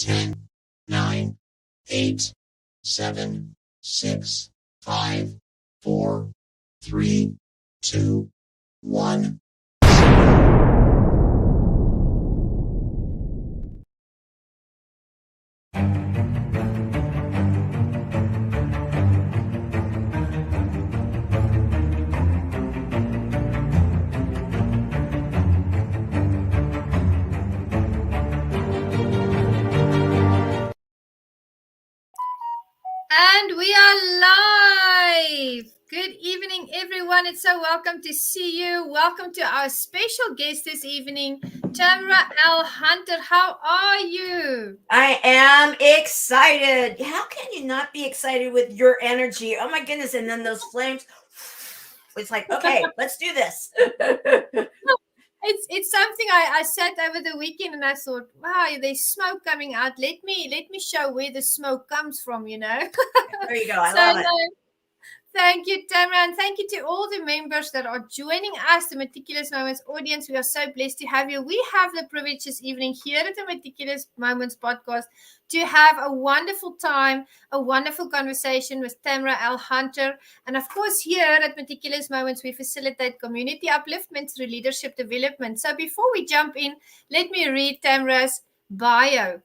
10, 9, 8, 7, 6, 5, 4, 3, 2, 1. And we are live. Good evening, everyone. It's so welcome to see you. Welcome to our special guest this evening, Tamara L Hunter. How are you? I am excited. How can you not be excited with your energy? Oh my goodness. And then those flames. It's like, okay, let's do this. It's something I sat over the weekend and I thought, wow, there's smoke coming out. Let me show where the smoke comes from, you know. There you go. I love it. Thank you, Tamara, and thank you to all the members that are joining us, the Meticulous Moments audience. We are so blessed to have you. We have the privilege this evening here at the Meticulous Moments podcast to have a wonderful time, a wonderful conversation with Tamara L Hunter. And of course, here at Meticulous Moments, we facilitate community upliftment through leadership development. So before we jump in, let me read Tamara's bio.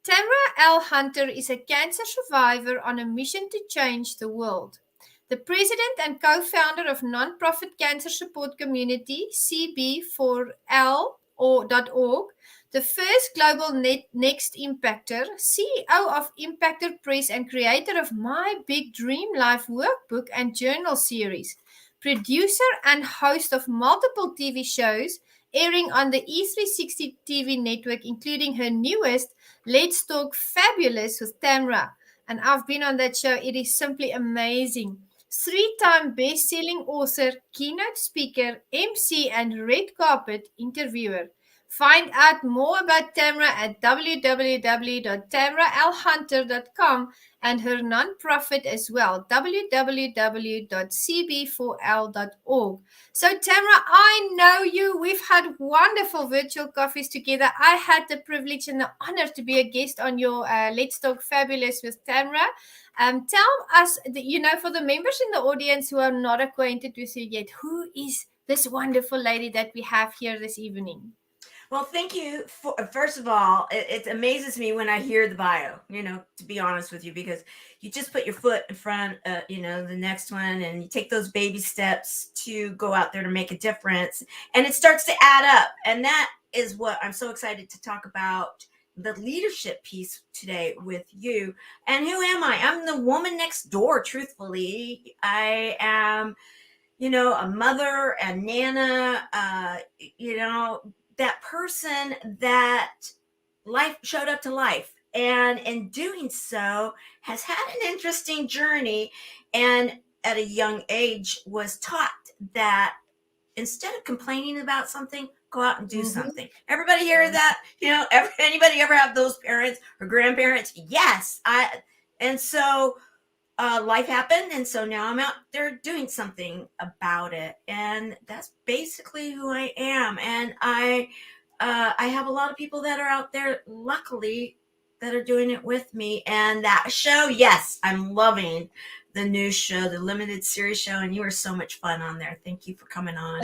Tamara L Hunter is a cancer survivor on a mission to change the world. The president and co-founder of nonprofit cancer support community CB4L.org, the first global next impactor, CEO of Impactor Press and creator of My Big Dream Life workbook and journal series, producer and host of multiple TV shows airing on the E360 TV network, including her newest, Let's Talk Fabulous with Tamara. And I've been on that show. It is simply amazing. Three-time best-selling author, keynote speaker, MC, and red carpet interviewer. Find out more about Tamara at www.tamaralhunter.com and her nonprofit as well, www.cb4l.org. So, Tamara, I know you. We've had wonderful virtual coffees together. I had the privilege and the honor to be a guest on your Let's Talk Fabulous with Tamara. Tell us, for the members in the audience who are not acquainted with you yet, who is this wonderful lady that we have here this evening? Well, thank you. First of all, it amazes me when I hear the bio, to be honest with you, because you just put your foot in front of, the next one, and you take those baby steps to go out there to make a difference, and it starts to add up. And that is what I'm so excited to talk about, the leadership piece today with you. And who am I? I'm the woman next door, truthfully. I am, a mother, a nana, that person that life showed up to life, and in doing so has had an interesting journey, and at a young age was taught that instead of complaining about something, go out and do something. Everybody hear that? Anybody ever have those parents or grandparents? Yes. Life happened, and so now I'm out there doing something about it, and that's basically who I am. And I have a lot of people that are out there, luckily, that are doing it with me. And that show, yes, I'm loving the new show, the limited series show, and you were so much fun on there. Thank you for coming on.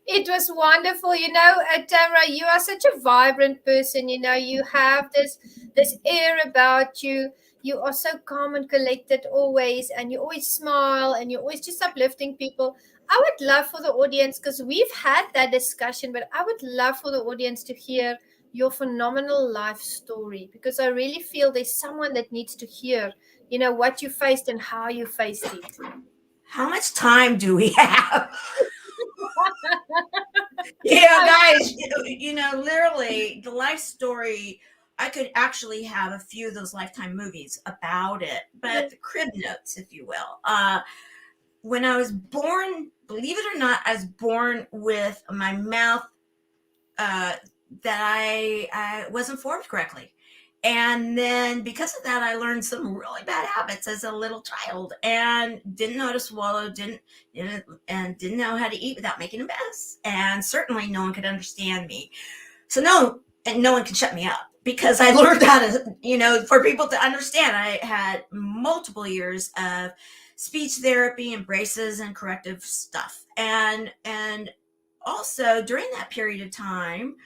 It was wonderful. Tamara, you are such a vibrant person. You have this air about you. You are so calm and collected always, and you always smile, and you're always just uplifting people. I would love for the audience, because we've had that discussion, but I would love for the audience to hear your phenomenal life story, because I really feel there's someone that needs to hear, what you faced and how you faced it. How much time do we have? Guys, literally the life story, I could actually have a few of those Lifetime movies about it, but the crib notes, if you will. When I was born, believe it or not, I was born with my mouth that I wasn't formed correctly. And then because of that, I learned some really bad habits as a little child, and didn't know how to swallow, didn't know how to eat without making a mess. And certainly no one could understand me. So no one could shut me up. because I learned how to, for people to understand, I had multiple years of speech therapy and braces and corrective stuff. And also during that period of time,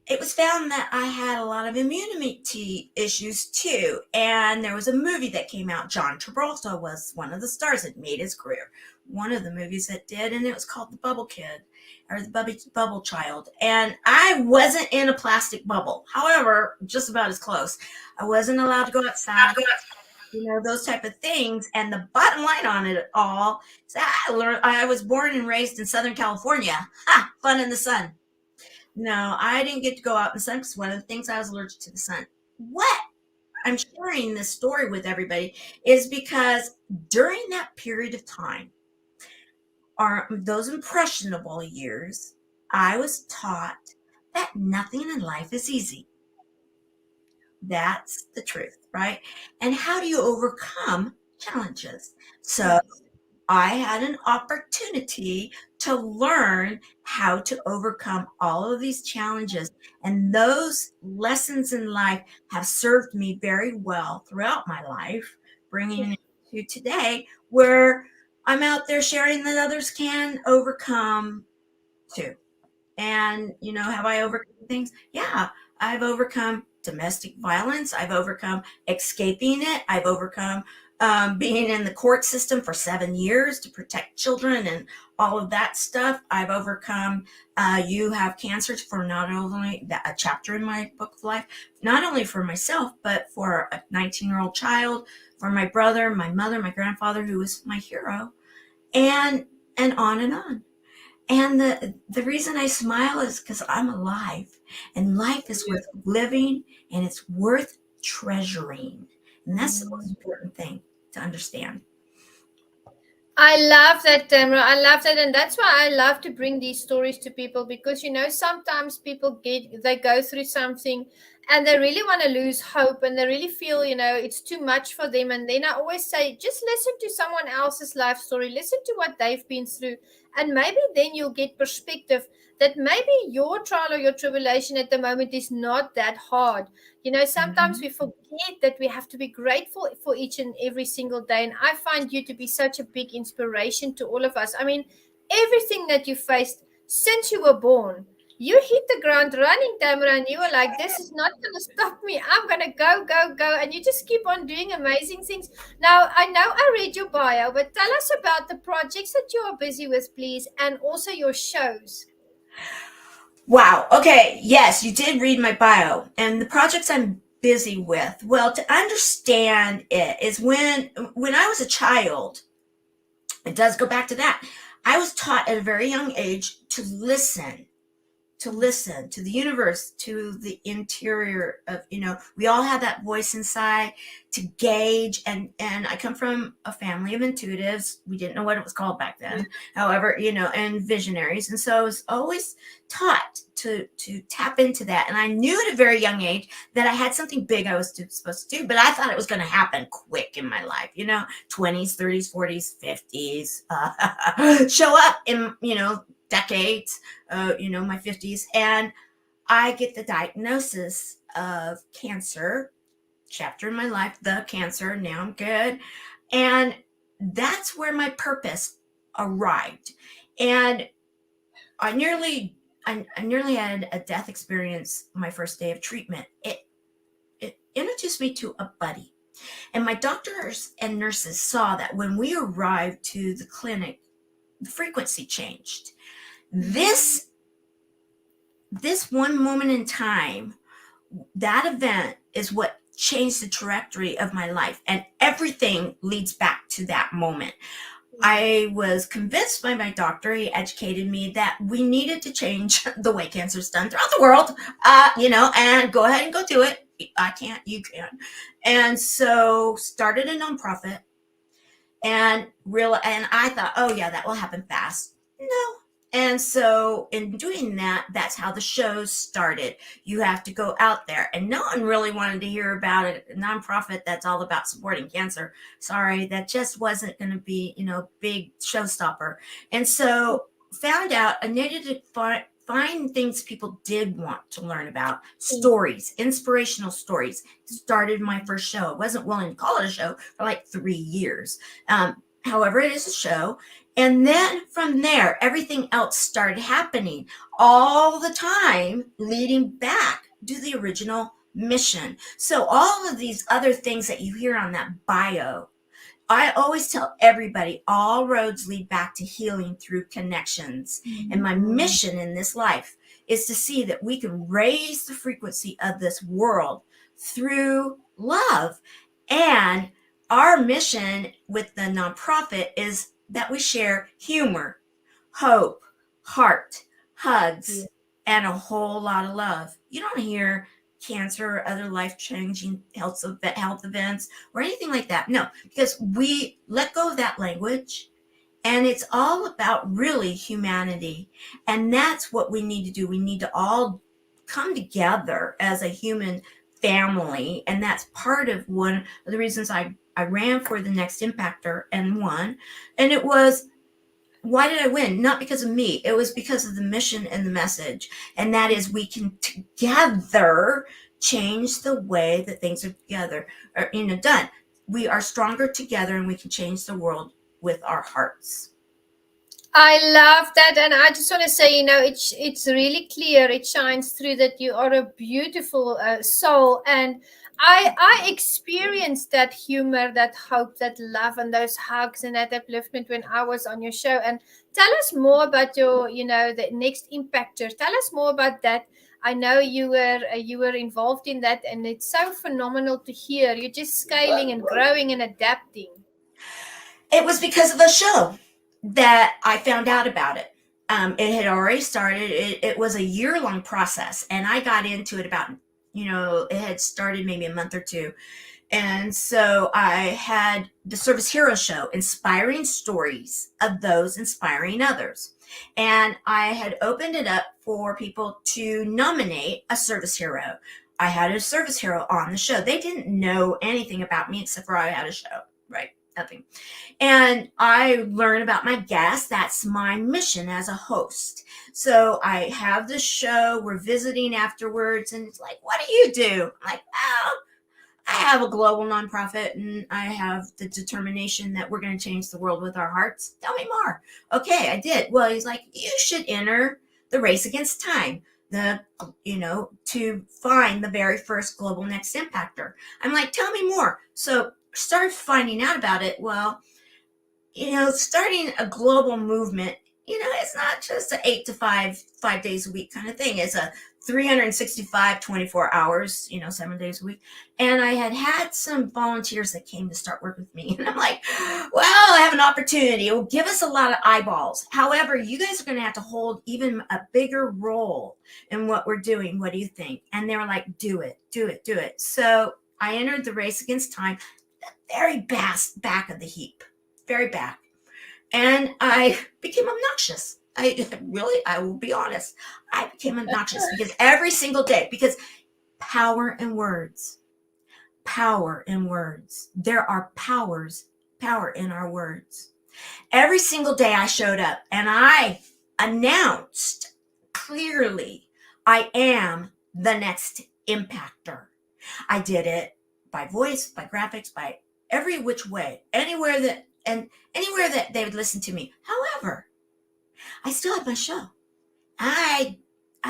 it was found that I had a lot of immunity issues too. And there was a movie that came out. John Travolta was one of the stars. It made his career. One of the movies that did, and it was called The Bubble Kid, or The Bubble Child. And I wasn't in a plastic bubble. However, just about as close. I wasn't allowed to go outside, those type of things. And the bottom line on it all is that I was born and raised in Southern California. Ha! Fun in the sun. No, I didn't get to go out in the sun because one of the things, I was allergic to the sun. What I'm sharing this story with everybody is because during that period of time, those impressionable years, I was taught that nothing in life is easy. That's the truth, right? And how do you overcome challenges? So I had an opportunity to learn how to overcome all of these challenges. And those lessons in life have served me very well throughout my life, bringing it to today where I'm out there sharing that others can overcome too. And, have I overcome things? Yeah, I've overcome domestic violence. I've overcome escaping it. I've overcome being in the court system for 7 years to protect children and all of that stuff. I've overcome you have cancer, for not only a chapter in my book of life, not only for myself, but for a 19-year-old child, for my brother, my mother, my grandfather, who was my hero, and on and on. And the reason I smile is because I'm alive, and life is worth living, and it's worth treasuring. And that's the most important thing to understand. I love that, Tamara. I love that. And that's why I love to bring these stories to people because, sometimes people they go through something and they really want to lose hope and they really feel, it's too much for them. And then I always say, just listen to someone else's life story, listen to what they've been through. And maybe then you'll get perspective that maybe your trial or your tribulation at the moment is not that hard. Sometimes we forget that we have to be grateful for each and every single day. And I find you to be such a big inspiration to all of us. I mean, everything that you faced since you were born, you hit the ground running, Tamara, and you were like, this is not going to stop me. I'm going to go, go, go. And you just keep on doing amazing things. Now, I know I read your bio, but tell us about the projects that you are busy with, please, and also your shows. Wow. Okay. Yes, you did read my bio, and the projects I'm busy with. Well, to understand it is when I was a child, it does go back to that. I was taught at a very young age to listen to the universe, to the interior of, we all have that voice inside to gauge. And I come from a family of intuitives. We didn't know what it was called back then. However, and visionaries. And so I was always taught to tap into that. And I knew at a very young age that I had something big I was supposed to do, but I thought it was going to happen quick in my life, 20s, 30s, 40s, 50s, show up in, decades, my 50s. And I get the diagnosis of cancer, chapter in my life, the cancer. Now I'm good. And that's where my purpose arrived. And I nearly had a death experience my first day of treatment. It introduced me to a buddy. And my doctors and nurses saw that when we arrived to the clinic, the frequency changed. This one moment in time, that event is what changed the trajectory of my life, and everything leads back to that moment. I was convinced by my doctor, he educated me, that we needed to change the way cancer is done throughout the world, and go ahead and go do it. I can't, you can. And so started a nonprofit, and I thought, oh yeah, that will happen fast. No. And so in doing that, that's how the shows started. You have to go out there, and no one really wanted to hear about it. A nonprofit that's all about supporting cancer. Sorry, that just wasn't going to be, big showstopper. And so found out I needed to find things people did want to learn about, stories, inspirational stories. Started my first show. I wasn't willing to call it a show for like 3 years. However, it is a show. And then from there, everything else started happening all the time, leading back to the original mission. So all of these other things that you hear on that bio, I always tell everybody all roads lead back to healing through connections. And my mission in this life is to see that we can raise the frequency of this world through love. And our mission with the nonprofit is that we share humor, hope, heart, hugs, and a whole lot of love. You don't hear cancer or other life-changing health events or anything like that. No, because we let go of that language, and it's all about really humanity. And that's what we need to do. We need to all come together as a human family. And that's part of one of the reasons I ran for the next impactor and won. And it was, why did I win? Not because of me. It was because of the mission and the message. And that is, we can together change the way that things are done. We are stronger together, and we can change the world with our hearts. I love that, and I just want to say, it's really clear. It shines through that you are a beautiful soul, and I experienced that humor, that hope, that love, and those hugs and that upliftment when I was on your show. And tell us more about your, the next impactor. Tell us more about that. I know you were involved in that, and it's so phenomenal to hear. You're just scaling and growing and adapting. It was because of a show that I found out about it. It had already started. It was a year-long process, and I got into it about, it had started maybe a month or two. And so I had the Service Hero Show, inspiring stories of those inspiring others. And I had opened it up for people to nominate a service hero. I had a service hero on the show. They didn't know anything about me except for I had a show, right? Nothing. And I learn about my guests. That's my mission as a host. So I have the show. We're visiting afterwards. And it's like, what do you do? I'm like, well, I have a global nonprofit, and I have the determination that we're going to change the world with our hearts. Tell me more. Okay, I did. Well, he's like, you should enter the race against time, to find the very first global next impactor. I'm like, tell me more. So started finding out about it. Well, starting a global movement, it's not just an 8 to 5 days a week kind of thing. It's a 365, 24 hours, 7 days a week. And I had some volunteers that came to start work with me. And I'm like, well, I have an opportunity. It will give us a lot of eyeballs. However, you guys are going to have to hold even a bigger role in what we're doing. What do you think? And they were like, do it. So I entered the race against time, the very back of the heap, very back. And I became obnoxious. I will be honest. I became obnoxious because every single day, because power in words. There are power in our words. Every single day I showed up and I announced clearly, I am the next impactor. I did it by voice, by graphics, by every which way, anywhere that they would listen to me. However, I still had my show. I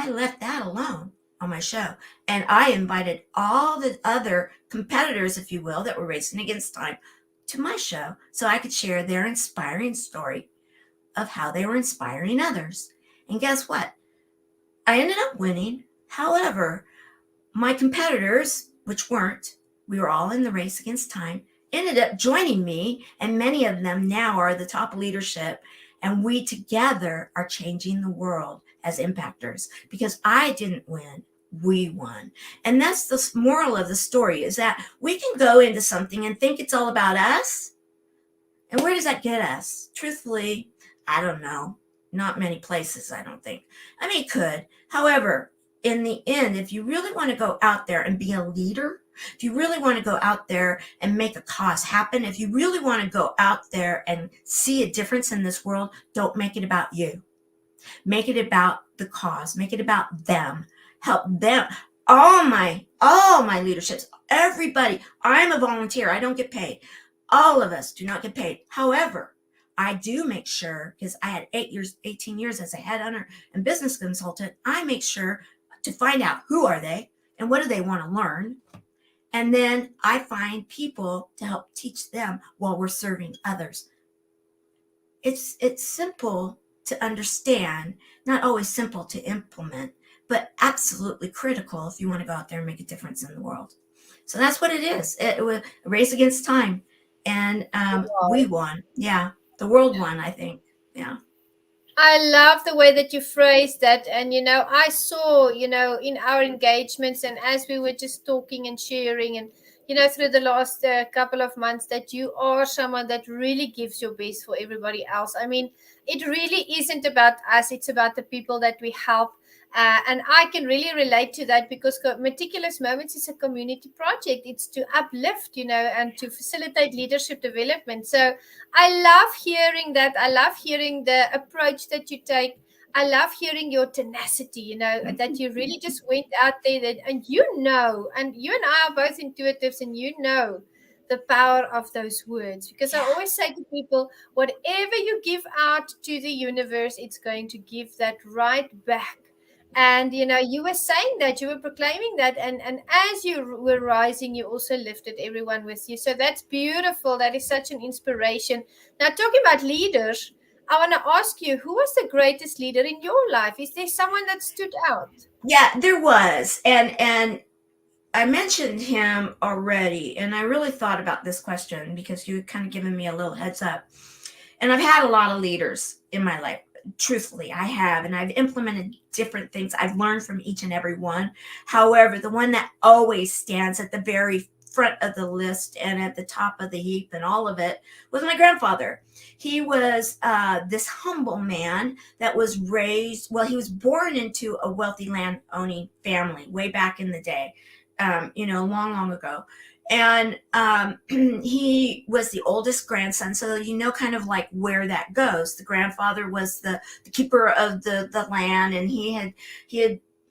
left that alone on my show. And I invited all the other competitors, if you will, that were racing against time to my show so I could share their inspiring story of how they were inspiring others. And guess what? I ended up winning. However, my competitors, which we were all in the race against time, ended up joining me, and many of them now are the top leadership, and we together are changing the world as impactors, because I didn't win, we won. And that's the moral of the story, is that we can go into something and think it's all about us. And where does that get us? Truthfully, I don't know. Not many places, I don't think. I mean, it could. However, in the end, if you really want to go out there and be a leader, if you really want to go out there and make a cause happen, if you really want to go out there and see a difference in this world, don't make it about you. Make it about the cause. Make it about them. Help them. All my leaderships, everybody. I'm a volunteer. I don't get paid. All of us do not get paid. However, I do make sure, because I had 18 years as a headhunter and business consultant, I make sure to find out who are they and what do they want to learn. And then I find people to help teach them while we're serving others. It's simple to understand, not always simple to implement, but absolutely critical if you want to go out there and make a difference in the world. So that's what it is. It was a race against time. And we won. Yeah. The world won, I think. Yeah. I love the way that you phrased that. And, I saw, in our engagements and as we were just talking and sharing and, through the last couple of months, that you are someone that really gives your best for everybody else. I mean, it really isn't about us, it's about the people that we help. And I can really relate to that because Meticulous Moments is a community project. It's to uplift, and to facilitate leadership development. So I love hearing that. I love hearing the approach that you take. I love hearing your tenacity, that you really just went out there and you and I are both intuitives and the power of those words. Because I always say to people, whatever you give out to the universe, it's going to give that right back. And you were saying that, you were proclaiming that, and as you were rising, you also lifted everyone with you. So that's beautiful. That is such an inspiration. Now, talking about leaders, I want to ask you, who was the greatest leader in your life? Is there someone that stood out? Yeah, there was. And I mentioned him already, and I really thought about this question because you kind of given me a little heads up. And I've had a lot of leaders in my life. Truthfully, I have, and I've implemented different things. I've learned from each and every one. However, the one that always stands at the very front of the list and at the top of the heap and all of it was my grandfather. He was this humble man that was raised, well, he was born into a wealthy land owning family way back in the day, long, long ago. And he was the oldest grandson, so kind of like where that goes. The grandfather was the keeper of the land, and he had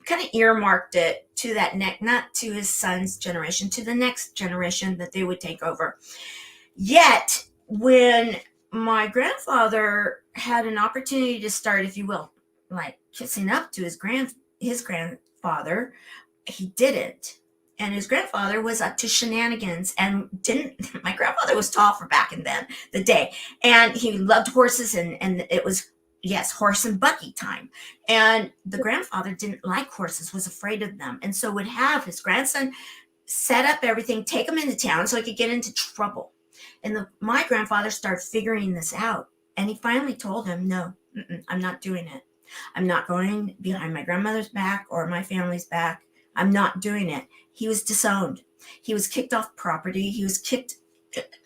kind of earmarked it to that not to his son's generation, to the next generation that they would take over. Yet when my grandfather had an opportunity to start, if you will, like kissing up to his grandfather, he didn't. And his grandfather was up to shenanigans and my grandfather was tall for back in the day. And he loved horses and it was, yes, horse and buggy time. And the grandfather didn't like horses, was afraid of them. And so would have his grandson set up everything, take him into town so he could get into trouble. And my grandfather started figuring this out. And he finally told him, no, I'm not doing it. I'm not going behind my grandmother's back or my family's back. I'm not doing it. He was disowned. He was kicked off property. He was kicked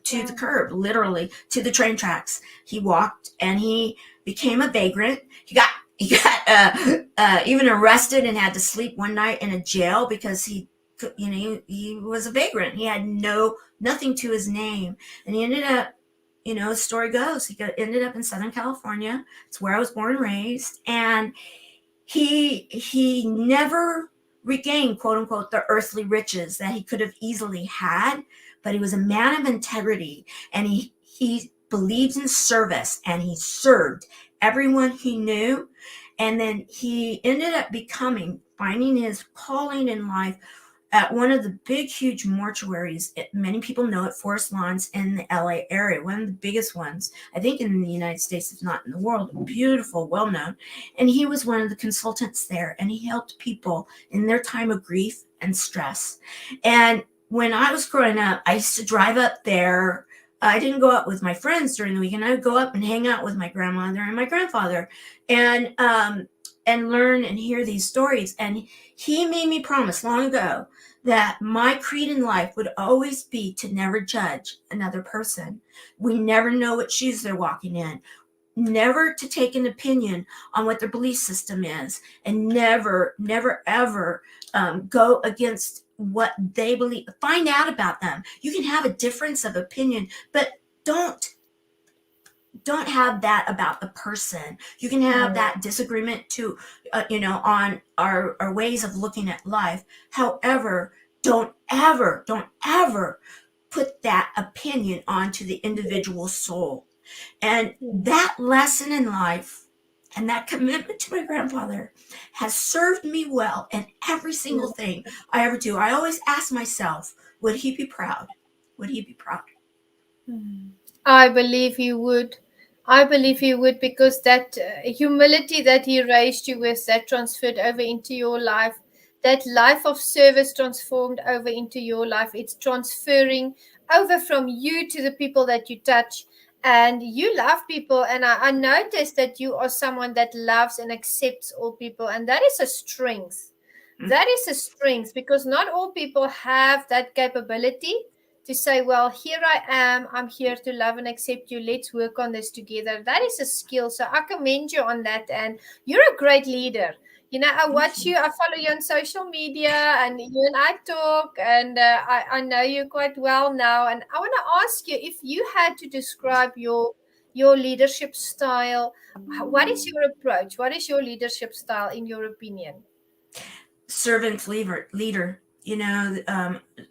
to the curb, literally to the train tracks. He walked and he became a vagrant. He got even arrested and had to sleep one night in a jail because he was a vagrant. He had nothing to his name, and he ended up, the story goes, he ended up in Southern California. It's where I was born and raised, and he never regained, quote unquote, the earthly riches that he could have easily had, but he was a man of integrity, and he believed in service, and he served everyone he knew. And then he ended up finding his calling in life at one of the big, huge mortuaries. Many people know it, Forest Lawns in the LA area, one of the biggest ones, I think, in the United States, if not in the world. Beautiful, well-known. And he was one of the consultants there, and he helped people in their time of grief and stress. And when I was growing up, I used to drive up there. I didn't go out with my friends during the weekend. I would go up and hang out with my grandmother and my grandfather and learn and hear these stories. And he made me promise long ago that my creed in life would always be to never judge another person. We never know what shoes they're walking in. Never to take an opinion on what their belief system is, and never, ever go against what they believe. Find out about them. You can have a difference of opinion, but don't don't have that about the person. You can have that disagreement too, on our ways of looking at life. However, don't ever put that opinion onto the individual soul. And that lesson in life and that commitment to my grandfather has served me well in every single thing I ever do. I always ask myself, would he be proud? Would he be proud? I believe he would. I believe he would, because that humility that he raised you with, that transferred over into your life, that life of service transformed over into your life. It's transferring over from you to the people that you touch. And you love people. And I noticed that you are someone that loves and accepts all people. And that is a strength. That is a strength, because not all people have that capability to say, well, here I am, I'm here to love and accept you, let's work on this together. That is a skill. So I commend you on that. And you're a great leader. You know, I watch you, I follow you on social media, and you and I talk, and I know you quite well now. And I want to ask you, if you had to describe your leadership style, what is your approach? What is your leadership style, in your opinion? Servant leader,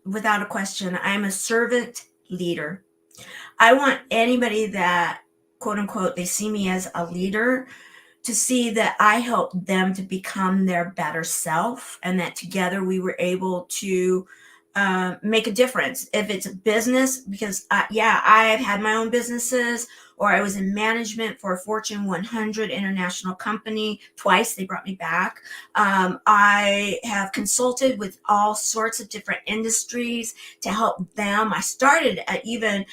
without a question, I'm a servant leader. I want anybody that, quote unquote, they see me as a leader, to see that I helped them to become their better self, and that together we were able to make a difference. If it's a business, because I've had my own businesses, or I was in management for a Fortune 100 international company. Twice they brought me back. I have consulted with all sorts of different industries to help them. I started at even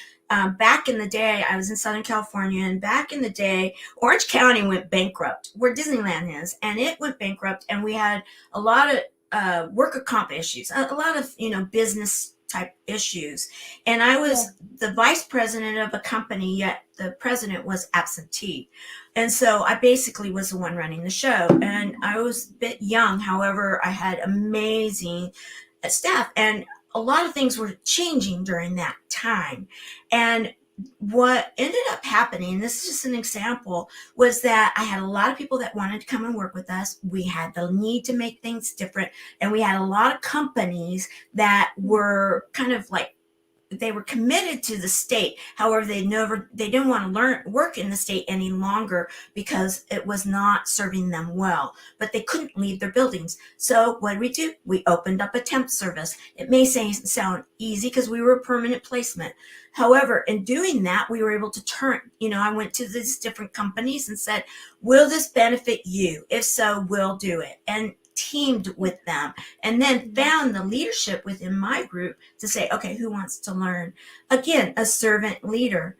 back in the day, I was in Southern California, and back in the day, Orange County went bankrupt, where Disneyland is, and it went bankrupt, and we had a lot of worker comp issues, a lot of business type issues, and I was the vice president of a company, yet the president was absentee, and so I basically was the one running the show, and I was a bit young. However, I had amazing staff, and a lot of things were changing during that time. And what ended up happening, this is just an example, was that I had a lot of people that wanted to come and work with us. We had the need to make things different. And we had a lot of companies that were kind of like, they were committed to the state. However, they didn't want to work in the state any longer, because it was not serving them well, but they couldn't leave their buildings. So what did we do? We opened up a temp service. It may sound easy, because we were a permanent placement. However, in doing that, we were able to I went to these different companies and said, will this benefit you? If so, we'll do it. And teamed with them, and then found the leadership within my group to say, okay, who wants to learn? Again, a servant leader.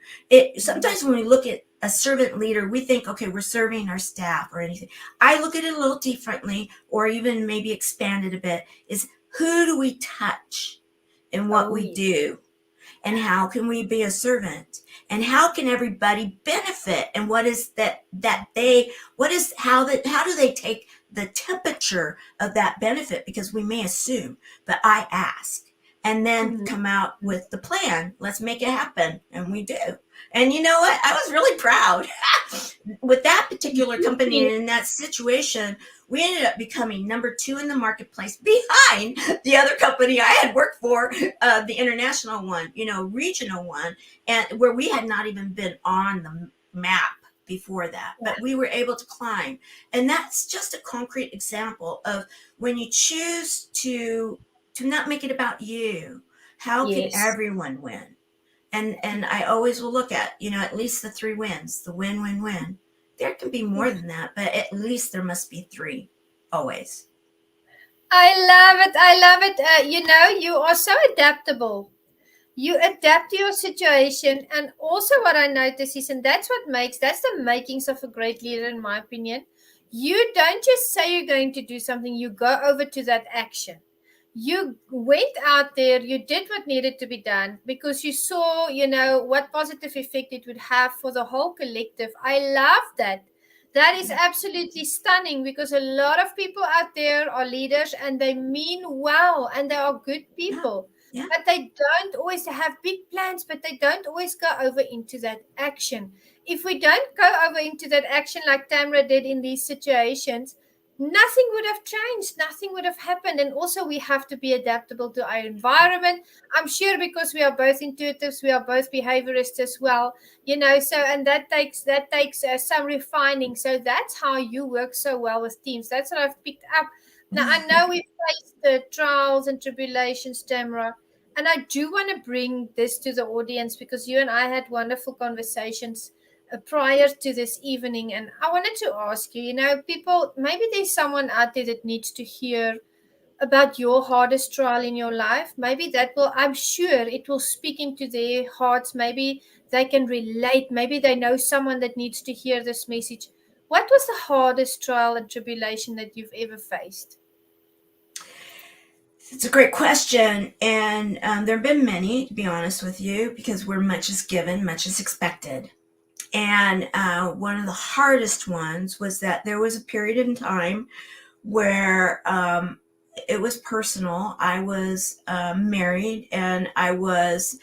Sometimes when we look at a servant leader, we think, okay, we're serving our staff or anything. I look at it a little differently, or even maybe expand it a bit, is who do we touch in what we do? And how can we be a servant? And how can everybody benefit? And what is how do they take the temperature of that benefit? Because we may assume, but I ask, and then come out with the plan. Let's make it happen. And we do. And you know what? I was really proud with that particular company, and in that situation, we ended up becoming number 2 in the marketplace, behind the other company I had worked for, the international one, regional one, and where we had not even been on the map before that, but we were able to climb. And that's just a concrete example of when you choose to not make it about you, how can everyone win? And I always will look at least the 3 wins, the win, win, win. There can be more than that, but at least there must be 3, always. I love it. I love it. You are so adaptable. You adapt to your situation. And also what I notice is, and that's the makings of a great leader, in my opinion. You don't just say you're going to do something, you go over to that action. You went out there, you did what needed to be done, because you saw, what positive effect it would have for the whole collective. I love that. That is absolutely stunning, because a lot of people out there are leaders, and they mean well, and they are good people. Yeah. But they don't always have big plans, but they don't always go over into that action. if we don't go over into that action like Tamara did in these situations, nothing would have changed, nothing would have happened. And also, we have to be adaptable to our environment. I'm sure because we are both intuitives, we are both behaviorists as well, so, and that takes some refining. So that's how you work so well with teams. That's what I've picked up. Now I know we faced the trials and tribulations, Tamara, and I do want to bring this to the audience because you and I had wonderful conversations prior to this evening. And I wanted to ask you, people, maybe there's someone out there that needs to hear about your hardest trial in your life. Maybe that will, I'm sure it will speak into their hearts. Maybe they can relate. Maybe they know someone that needs to hear this message. What was the hardest trial and tribulation that you've ever faced? It's a great question, and there have been many, to be honest with you, because where much is given, much is expected. And one of the hardest ones was that there was a period in time where it was personal. I was married, and I was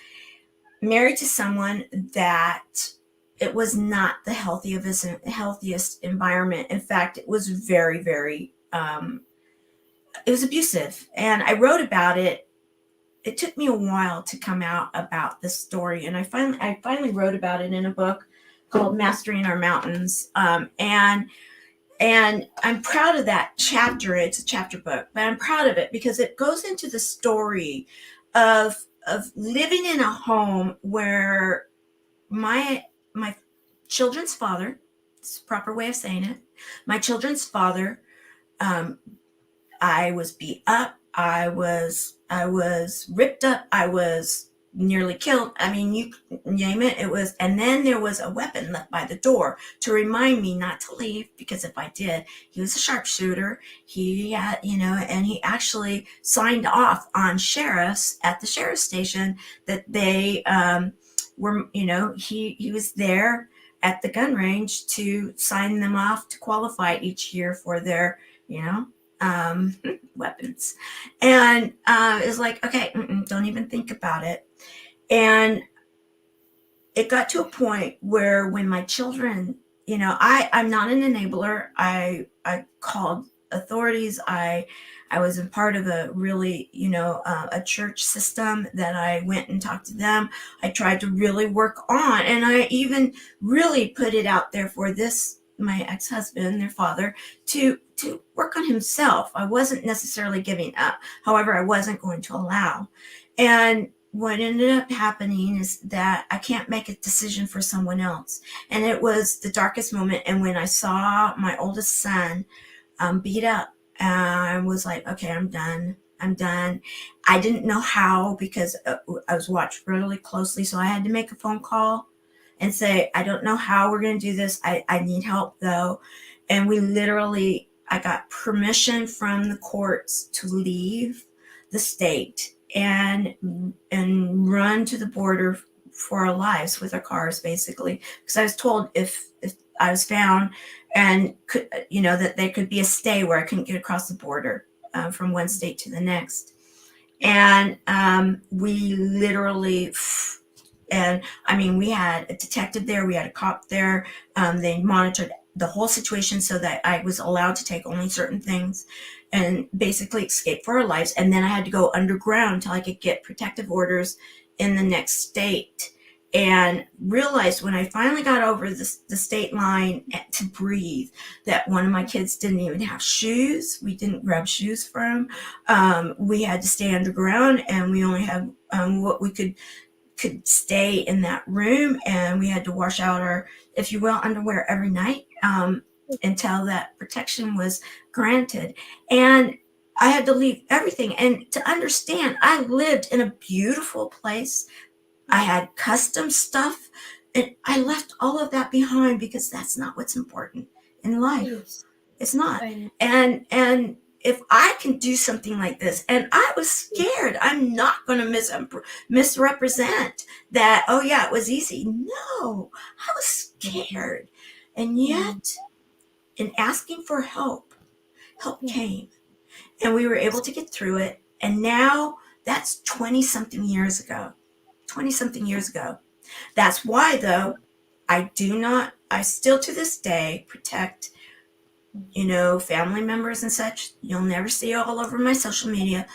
married to someone that it was not the healthiest environment. In fact, it was very, very it was abusive, and I wrote about it. It took me a while to come out about this story, and I finally wrote about it in a book called Mastering Our Mountains. And I'm proud of that chapter. It's a chapter book, but I'm proud of it because it goes into the story of living in a home where my children's father, it's the proper way of saying it, my children's father, I was beat up, I was ripped up, I was nearly killed. I mean, you name it, it was. And then there was a weapon left by the door to remind me not to leave, because if I did, he was a sharpshooter. He had, and he actually signed off on sheriffs at the sheriff's station that they were, he was there at the gun range to sign them off to qualify each year for their, weapons. And it was like, okay, don't even think about it. And it got to a point where when my children, I'm not an enabler. I called authorities. I was a part of a really, a church system that I went and talked to them. I tried to really work on, and I even really put it out there for my ex-husband, their father, to work on himself. I wasn't necessarily giving up. However, I wasn't going to allow. And what ended up happening is that I can't make a decision for someone else. And it was the darkest moment. And when I saw my oldest son beat up, I was like, okay, I'm done. I didn't know how, because I was watched really closely. So I had to make a phone call and say, I don't know how we're going to do this. I need help though. And I got permission from the courts to leave the state and run to the border for our lives with our cars, basically, because I was told if I was found and could, that there could be a stay where I couldn't get across the border from one state to the next. And we literally, and I mean, we had a detective there, we had a cop there. They monitored the whole situation so that I was allowed to take only certain things and basically escape for our lives. And then I had to go underground until I could get protective orders in the next state. And realized when I finally got over the state line to breathe, that one of my kids didn't even have shoes. We didn't grab shoes for him. We had to stay underground, and we only had what we could stay in that room, and we had to wash out our, if you will, underwear every night until that protection was granted. And I had to leave everything. And to understand, I lived in a beautiful place. I had custom stuff, and I left all of that behind because that's not what's important in life. Yes. It's not. And if I can do something like this, and I was scared, I'm not going to misrepresent that, oh yeah, it was easy. No, I was scared. And yet, in asking for help came. And we were able to get through it. And now that's 20-something years ago. That's why, though, I still to this day protect, family members and such. You'll never see all over my social media.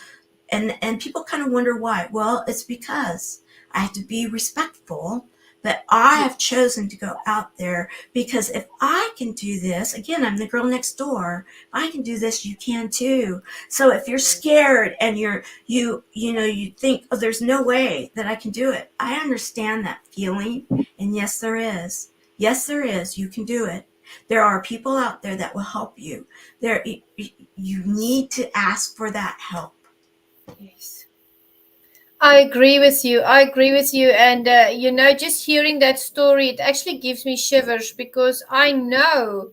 And people kind of wonder why. Well, it's because I have to be respectful, but I have chosen to go out there because if I can do this, again, I'm the girl next door. If I can do this, you can too. So if you're scared and you think, oh, there's no way that I can do it. I understand that feeling, and yes, there is. Yes, there is. You can do it. There are people out there that will help you. You need to ask for that help. Yes. I agree with you. I agree with you. And, just hearing that story, it actually gives me shivers because I know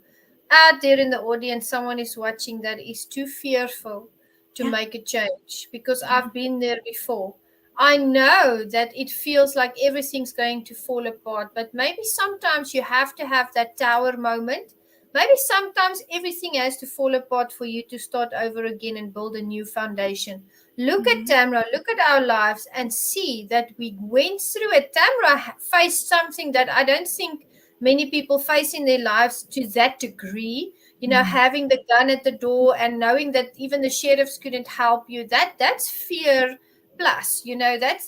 out there in the audience, someone is watching that is too fearful to Yeah. make a change because I've been there before. I know that it feels like everything's going to fall apart, but maybe sometimes you have to have that tower moment. Maybe sometimes everything has to fall apart for you to start over again and build a new foundation. Look at Mhm. Tamara, look at our lives and see that we went through it. Tamara faced something that I don't think many people face in their lives to that degree. Mhm. Having the gun at the door and knowing that even the sheriffs couldn't help you. That's fear plus.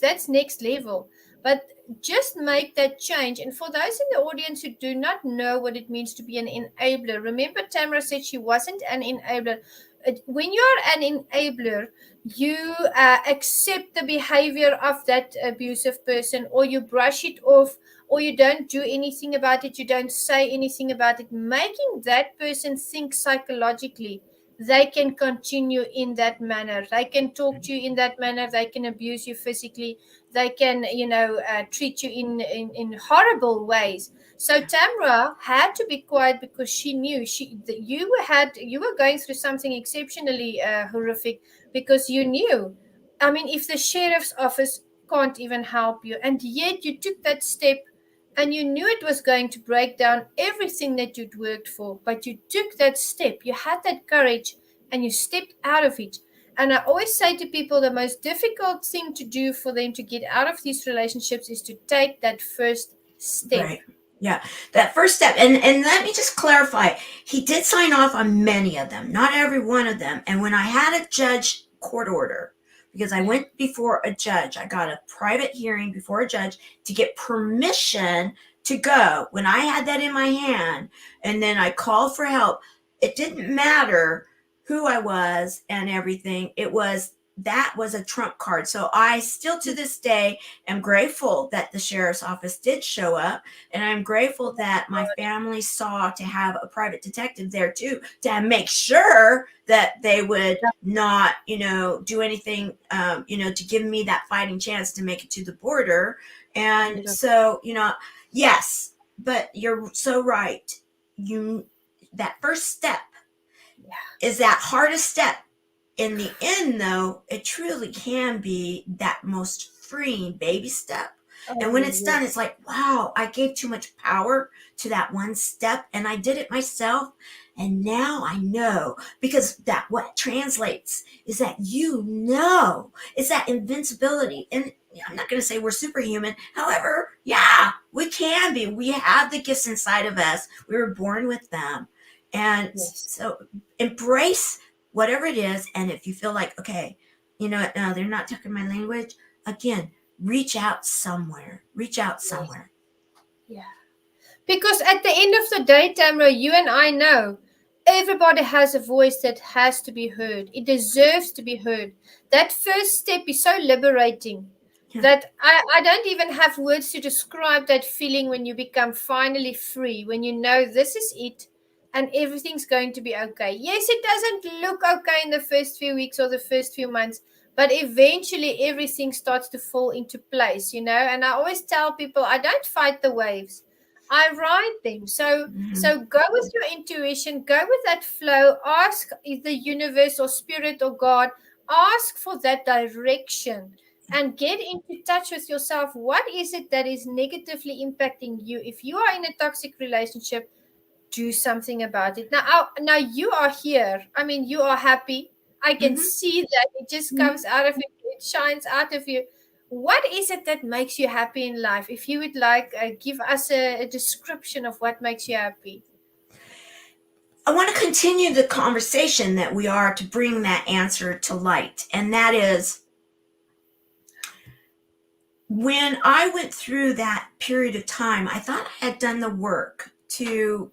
That's next level. But just make that change. And for those in the audience who do not know what it means to be an enabler, remember Tamara said she wasn't an enabler. When you're an enabler, you accept the behavior of that abusive person, or you brush it off, or you don't do anything about it, you don't say anything about it, making that person think psychologically they can continue in that manner, they can talk to you in that manner, they can abuse you physically, they can treat you in horrible ways. So Tamra had to be quiet because she knew that you were going through something exceptionally horrific, because you knew, I mean, if the sheriff's office can't even help you, and yet you took that step, and you knew it was going to break down everything that you'd worked for, but you took that step, you had that courage, and you stepped out of it. And I always say to people, the most difficult thing to do for them to get out of these relationships is to take that first step. Right. Yeah. That first step. And let me just clarify. He did sign off on many of them, not every one of them. And when I had a judge court order, because I went before a judge, I got a private hearing before a judge to get permission to go. When I had that in my hand and then I called for help, it didn't matter who I was and everything. That was a trump card. So I still to this day am grateful that the sheriff's office did show up, and I'm grateful that my family saw to have a private detective there too, to make sure that they would not, do anything, to give me that fighting chance to make it to the border. And so, yes, but you're so right. That first step is that hardest step. In the end, though, it truly can be that most freeing baby step. And when it's done, it's like, wow, I gave too much power to that one step and I did it myself. And now I know, because that what translates is that it's that invincibility. And I'm not going to say we're superhuman. However, yeah, we can be. We have the gifts inside of us. We were born with them. And so embrace whatever it is. And if you feel like, okay, no, they're not talking my language, again, reach out somewhere. Reach out somewhere. Yeah. Because at the end of the day, Tamara, you and I know everybody has a voice that has to be heard. It deserves to be heard. That first step is so liberating Yeah. that I don't even have words to describe that feeling when you become finally free, when you know this is it and everything's going to be okay. Yes, it doesn't look okay in the first few weeks or the first few months, but eventually everything starts to fall into place, And I always tell people, I don't fight the waves, I ride them. So Mm-hmm. so go with your intuition, go with that flow, ask the universe or spirit or God, ask for that direction and get into touch with yourself. What is it that is negatively impacting you? If you are in a toxic relationship, do something about it. Now you are here. I mean, you are happy. I can Mm-hmm. see that it just Mm-hmm. comes out of you. It shines out of you. What is it that makes you happy in life? If you would like, give us a description of what makes you happy. I want to continue the conversation that we are to bring that answer to light. And that is, when I went through that period of time, I thought I had done the work to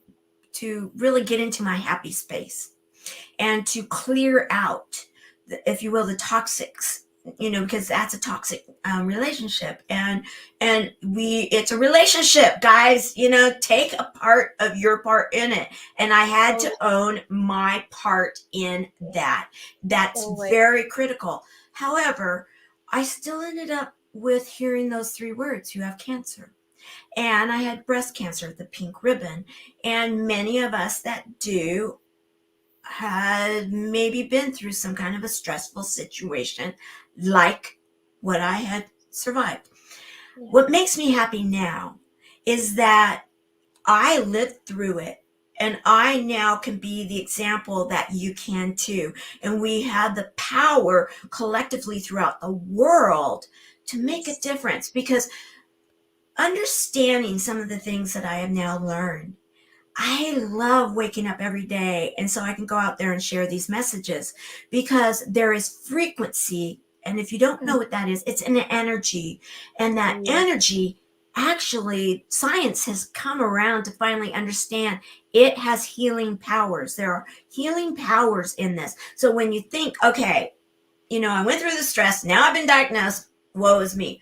really get into my happy space and to clear out, if you will, the toxics, because that's a toxic relationship. And it's a relationship, guys. Take a part of your part in it, and I had to own my part in that. That's Always. very critical. However, I still ended up with hearing those three words: you have cancer. And I had breast cancer, the pink ribbon. And many of us that do had maybe been through some kind of a stressful situation like what I had survived. Yeah. What makes me happy now is that I lived through it, and I now can be the example that you can too. And we have the power collectively throughout the world to make a difference, because understanding some of the things that I have now learned, I love waking up every day, and so I can go out there and share these messages, because there is frequency. And if you don't know what that is, it's an energy. And that energy, actually, science has come around to finally understand it has healing powers. There are healing powers in this. So when you think, okay, I went through the stress, now I've been diagnosed, woe is me.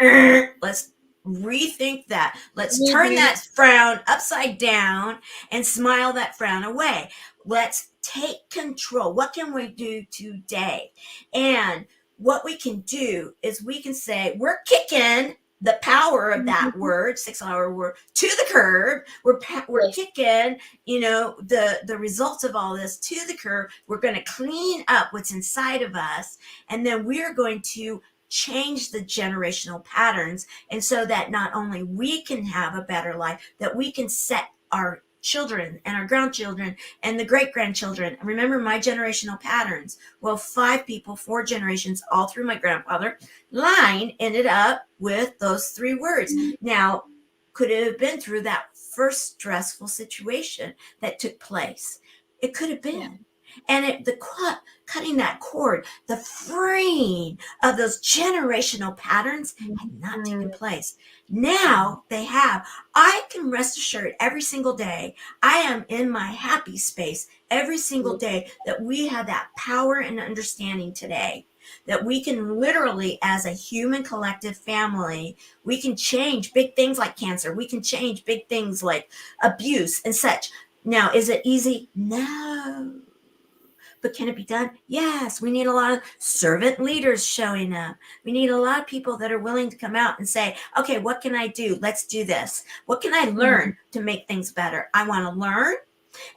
Let's rethink that. Let's turn that frown upside down and smile that frown away. Let's take control. What can we do today? And what we can do is we can say, we're kicking the power of that word, 6-hour word, to the curb. We're kicking, the results of all this to the curb. We're going to clean up what's inside of us, and then we're going to change the generational patterns, and so that not only we can have a better life, that we can set our children and our grandchildren and the great-grandchildren. Remember my generational patterns. Well, 5 people, 4 generations, all through my grandfather line, ended up with those 3 words. Now, could it have been through that first stressful situation that took place? It could have been. And cutting that cord, the freeing of those generational patterns had not taken place. Now they have. I can rest assured every single day I am in my happy space every single day, that we have that power and understanding today, that we can literally, as a human collective family, we can change big things like cancer. We can change big things like abuse and such. Now, is it easy? No. But can it be done? Yes. We need a lot of servant leaders showing up. We need a lot of people that are willing to come out and say, okay, what can I do? Let's do this. What can I learn to make things better? I want to learn,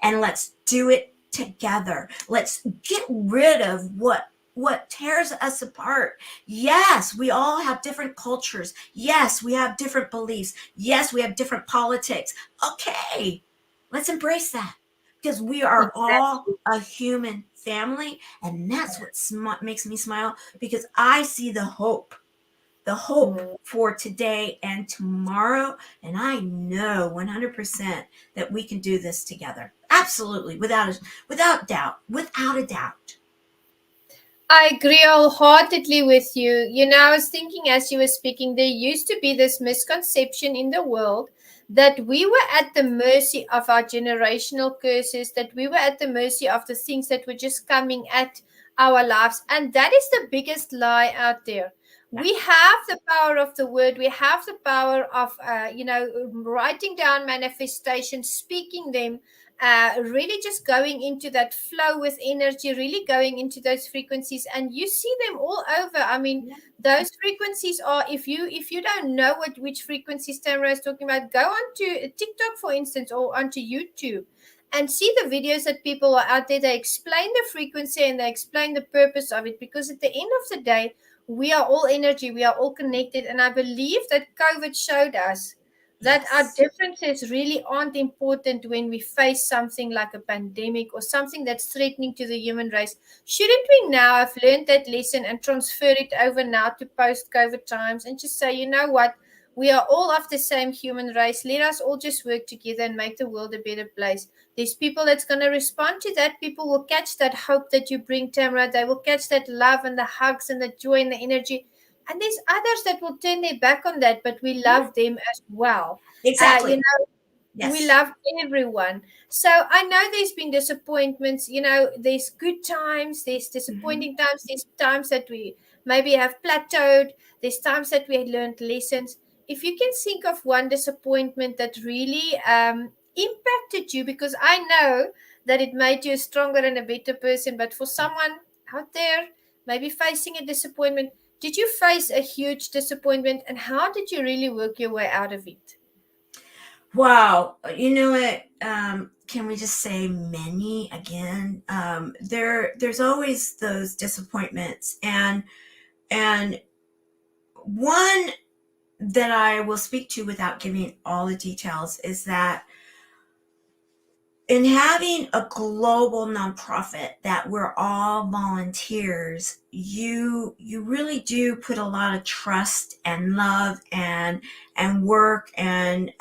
and let's do it together. Let's get rid of what tears us apart. Yes, we all have different cultures. Yes, we have different beliefs. Yes, we have different politics. Okay, let's embrace that, because we are all a human family, and that's what makes me smile, because I see the hope for today and tomorrow, and I know 100% that we can do this together. Absolutely, without a doubt. I agree wholeheartedly with you. I was thinking as you were speaking, there used to be this misconception in the world that we were at the mercy of our generational curses, that we were at the mercy of the things that were just coming at our lives. And that is the biggest lie out there. We have the power of the word. We have the power of, writing down manifestations, speaking them, really just going into that flow with energy, really going into those frequencies, and you see them all over. I mean, those frequencies are, if you don't know which frequencies Tamara is talking about, go onto TikTok, for instance, or onto YouTube, and see the videos that people are out there. They explain the frequency and they explain the purpose of it, because at the end of the day, we are all energy, we are all connected. And I believe that COVID showed us that our Yes. differences really aren't important when we face something like a pandemic or something that's threatening to the human race. Shouldn't we now have learned that lesson and transfer it over now to post COVID times and just say, you know what? We are all of the same human race. Let us all just work together and make the world a better place. There's people that's going to respond to that. People will catch that hope that you bring, Tamara. They will catch that love and the hugs and the joy and the energy. And there's others that will turn their back on that, but we Mhm. love them as well. You Exactly. know, we Yes. love everyone. So I know there's been disappointments. There's good times, there's Mhm. disappointing times, there's times that we maybe have plateaued, there's times that we learned lessons. If you can think of one disappointment that really impacted you, because I know that it made you a stronger and a better person, but for someone out there maybe facing a disappointment, did you face a huge disappointment and how did you really work your way out of it? Wow. You know what? Can we just say many again? There's always those disappointments, and one that I will speak to without giving all the details is that in having a global nonprofit that we're all volunteers, you really do put a lot of trust and love and work and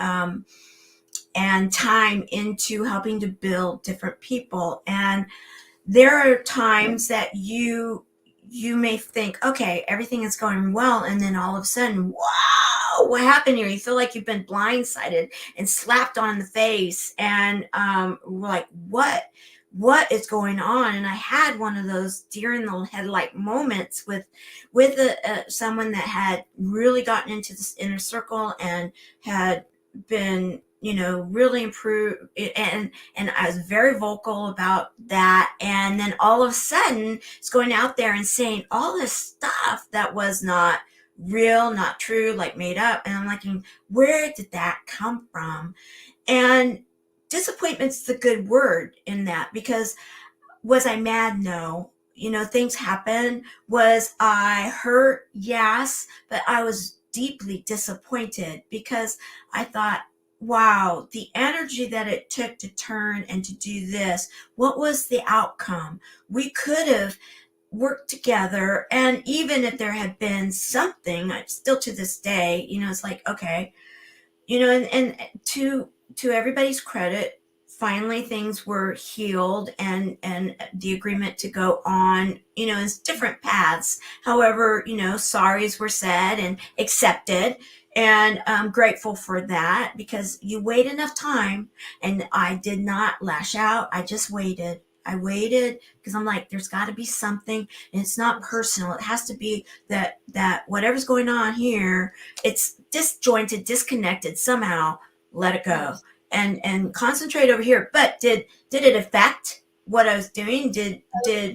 time into helping to build different people. And there are times that you may think, okay, everything is going well, and then all of a sudden, wow, what happened here? You feel like you've been blindsided and slapped on the face, and we're like, what is going on? And I had one of those deer in the headlight moments with someone that had really gotten into this inner circle and had been, really improved, and I was very vocal about that. And then all of a sudden, it's going out there and saying all this stuff that was not real, not true, like made up. And I'm like, where did that come from? And disappointment's the good word in that, because was I mad? No. Things happen. Was I hurt? Yes. But I was deeply disappointed because I thought, wow, the energy that it took to turn and to do this, what was the outcome? We could have worked together. And even if there had been something, still to this day, it's like, okay, and to everybody's credit, finally things were healed, and the agreement to go on, in different paths. However, sorries were said and accepted, and I'm grateful for that, because you wait enough time. And I did not lash out. I just waited. I waited because I'm like, there's got to be something, and it's not personal. It has to be that whatever's going on here, it's disjointed, disconnected somehow. Let it go, Yes. and concentrate over here. But did it affect what I was doing? Did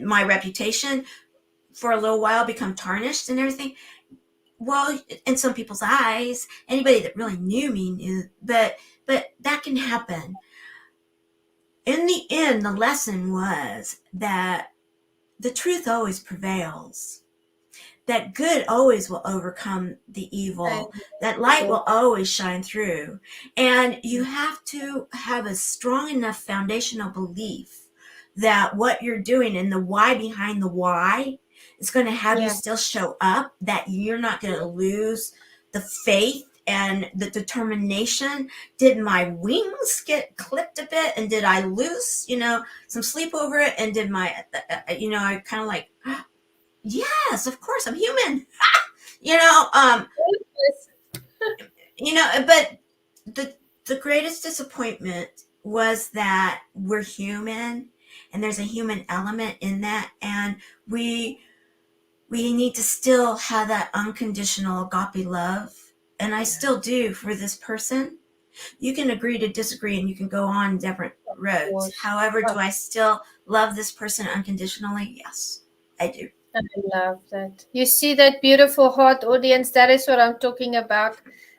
my reputation for a little while become tarnished and everything? Well, in some people's eyes, anybody that really knew me knew, but that can happen. In the end, the lesson was that the truth always prevails, that good always will overcome the evil, that light will always shine through. And you have to have a strong enough foundational belief that what you're doing and the why behind the why is going to have you Yeah. still show up, that you're not going to lose the faith and the determination. Did my wings get clipped a bit, and did I lose, some sleep over it? And did I kind of like, yes, of course, I'm human. you know, um, but the greatest disappointment was that we're human, and there's a human element in that, and we need to still have that unconditional agape love. And I still do for this person. You can agree to disagree, and you can go on different roads. Course. However, do Oh, I still love this person unconditionally? Yes, I do. I love that. You see that beautiful heart, audience? That is what I'm talking about.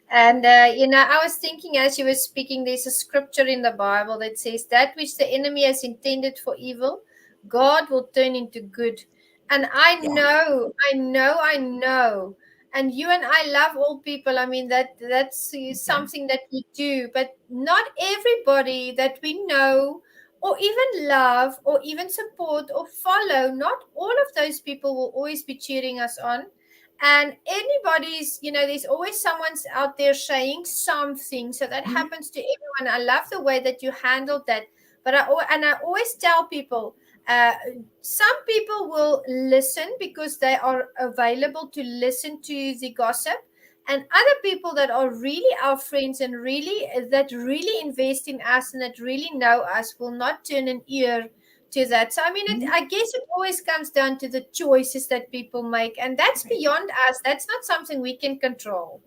And, I was thinking as you were speaking, there's a scripture in the Bible that says, that which the enemy has intended for evil, God will turn into good. And I Yeah. know, I know, I know. And you and I love all people. I mean, that's something that we do, but not everybody that we know or even love or even support or follow, not all of those people will always be cheering us on. And anybody's, there's always someone's out there saying something. So that Mhm. happens to everyone. I love the way that you handled that. But I always tell people, uh, some people will listen because they are available to listen to the gossip, and other people that are really our friends and really invest in us and that really know us will not turn an ear to that. So I mean, Mhm. I guess it always comes down to the choices that people make, and that's Right. beyond us. That's not something we can control.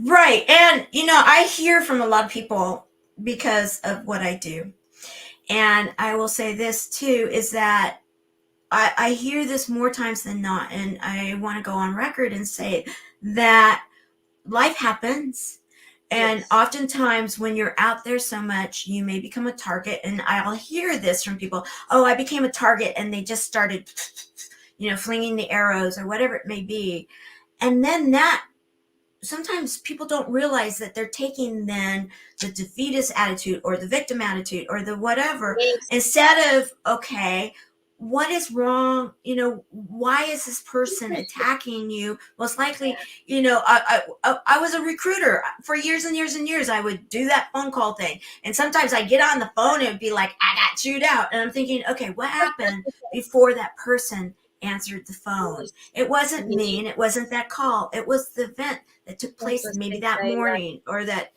Right. And, I hear from a lot of people because of what I do. And I will say this too is that I hear this more times than not. And I want to go on record and say that life happens. And Yes. oftentimes, when you're out there so much, you may become a target. And I'll hear this from people, oh, I became a target, and they just started, flinging the arrows or whatever it may be. And then that sometimes people don't realize that they're taking then the defeatist attitude or the victim attitude or the whatever Yes. instead of, okay, what is wrong? Why is this person attacking you? Most likely, I was a recruiter for years and years and years. I would do that phone call thing, and sometimes I get on the phone and it'd be like, I got chewed out, and I'm thinking, okay, what happened before that person answered the phone? Yes. It wasn't me, Yes. and it wasn't that call. It was the event that took That place was maybe the that daylight. morning or that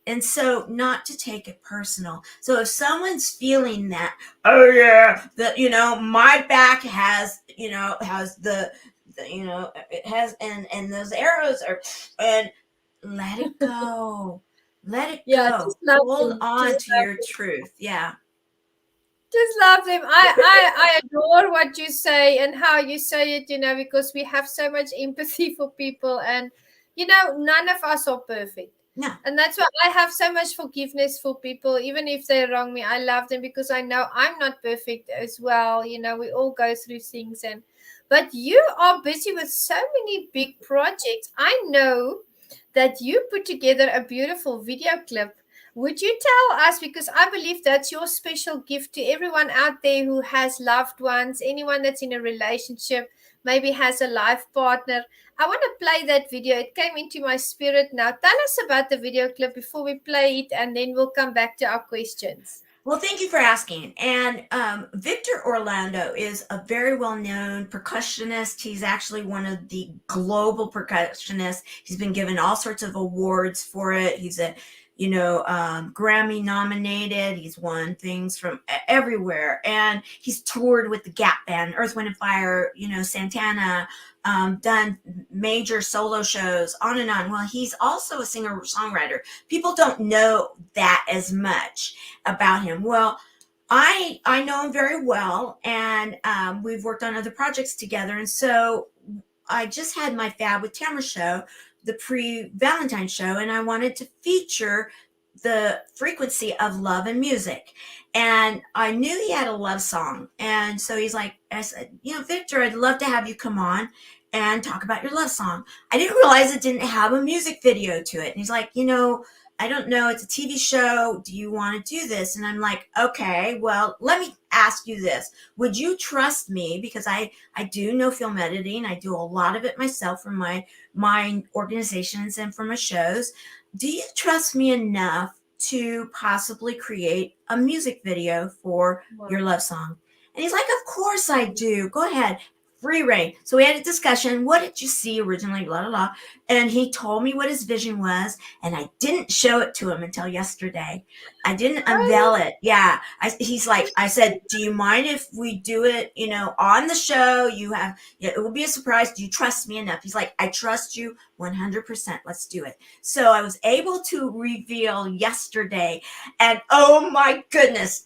and so not to take it personal. So if someone's feeling that, oh yeah, my back has the it has and those arrows are, and let it go. Let it Yeah, go. just love Hold them. Just on to love your them. truth. Yeah. Just love them. I adore what you say and how you say it, because we have so much empathy for people, and none of us are perfect. No. And that's why I have so much forgiveness for people, even if they wrong me. I love them because I know I'm not perfect as well. We all go through things, but you are busy with so many big projects. I know that you put together a beautiful video clip. Would you tell us, because I believe that's your special gift to everyone out there who has loved ones, anyone that's in a relationship, maybe has a life partner. I want to play that video. It came into my spirit now. Tell us about the video clip before we play it, and then we'll come back to our questions. Well, thank you for asking. And Victor Orlando is a very well-known percussionist. He's actually one of the global percussionists. He's been given all sorts of awards for it. He's Grammy nominated. He's won things from everywhere, and he's toured with the Gap Band, Earth, Wind and Fire, Santana, done major solo shows, on and on. Well, he's also a singer-songwriter. People don't know that as much about him. Well, I know him very well, and we've worked on other projects together. And so I just had my Fab with Tamara show, the pre-Valentine show, and I wanted to feature the frequency of love and music. And I knew he had a love song. And so I said, Victor, I'd love to have you come on and talk about your love song. I didn't realize it didn't have a music video to it. And he's like, I don't know, it's a TV show. Do you want to do this? And I'm like, okay, well, let me ask you this. Would you trust me? Because I do know film editing. I do a lot of it myself for my organizations and for my shows. Do you trust me enough to possibly create a music video for your Wow. love song? And he's like, of course I do. Go ahead. Free reign. So we had a discussion. What did you see originally? Blah, blah, blah. And he told me what his vision was. And I didn't show it to him until yesterday. I didn't unveil it. Yeah. He's like, I said, do you mind if we do it, on the show? It will be a surprise. Do you trust me enough? He's like, I trust you 100%. Let's do it. So I was able to reveal yesterday, and oh my goodness,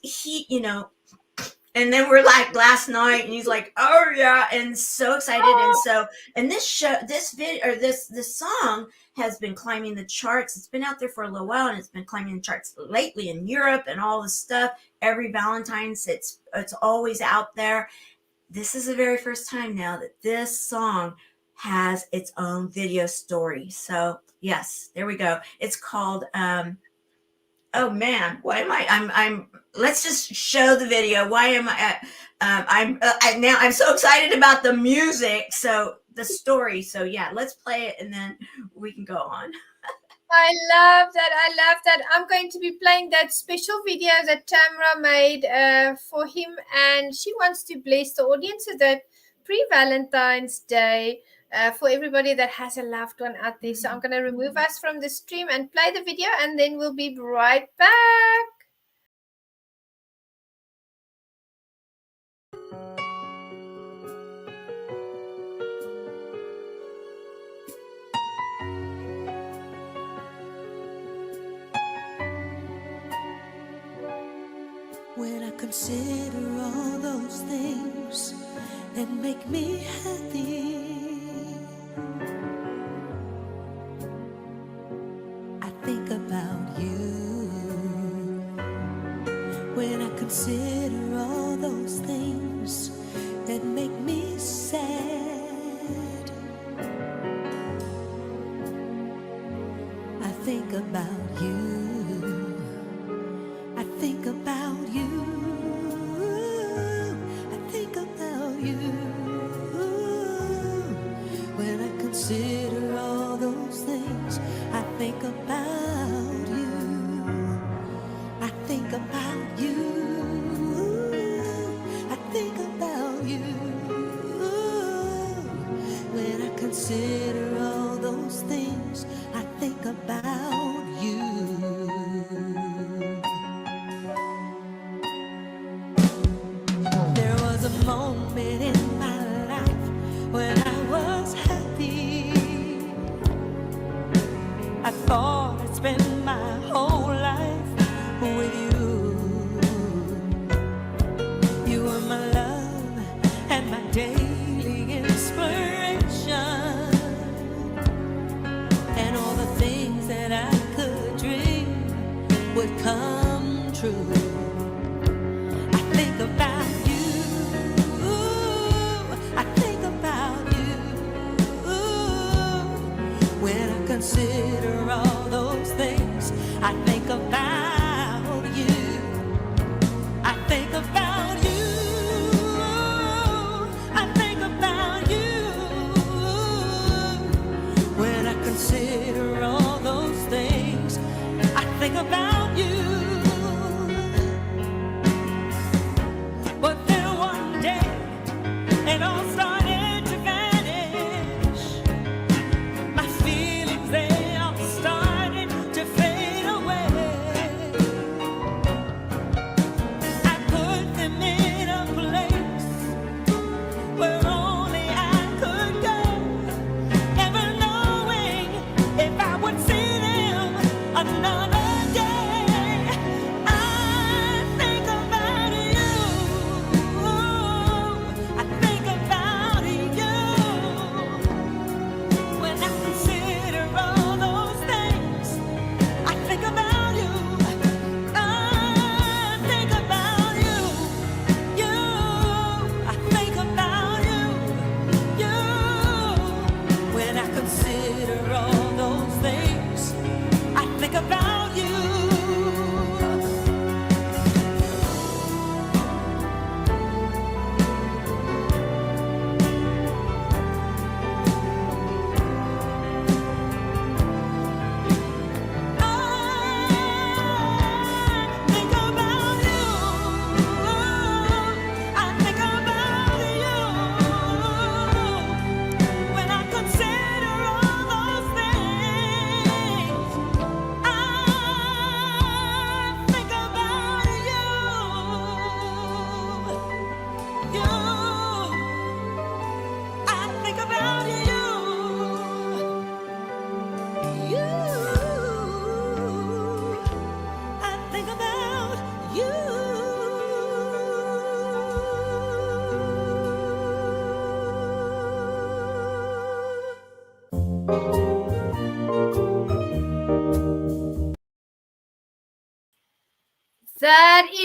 and then we're like last night, and he's like, oh yeah, and so excited. And so, and this video, or this song has been climbing the charts. It's been out there for a little while, and it's been climbing the charts lately in Europe and all this stuff. Every Valentine's, it's always out there. This is the very first time now that this song has its own video story. So yes, there we go. It's called oh man, why am I'm let's just show the video. Why am now I'm so excited about the music. So the story. So yeah, let's play it and then we can go on. I love that. I love that. I'm going to be playing that special video that Tamara made for him, and she wants to bless the audience with that pre-Valentine's Day for everybody that has a loved one out there. So I'm going to remove us from the stream and play the video, and then we'll be right back. When I consider all those things that make me happy, I think about you. When I consider all those things that make me sad, I think about you. I think about you. I think about you. When I consider all those things, I think about you. I think about you. I think about you. When I consider all those things, I think about you. There was a moment in my life when I was happy. I thought I'd spend my whole life with you. You were my love and my daily inspiration, and all the things that I could dream would come true. I think about you. I think about you. When I consider all those things, I think about you. I think about you. I think about you. When I consider all those things, I think about you. But then one day, it all started to vanish. My feelings, they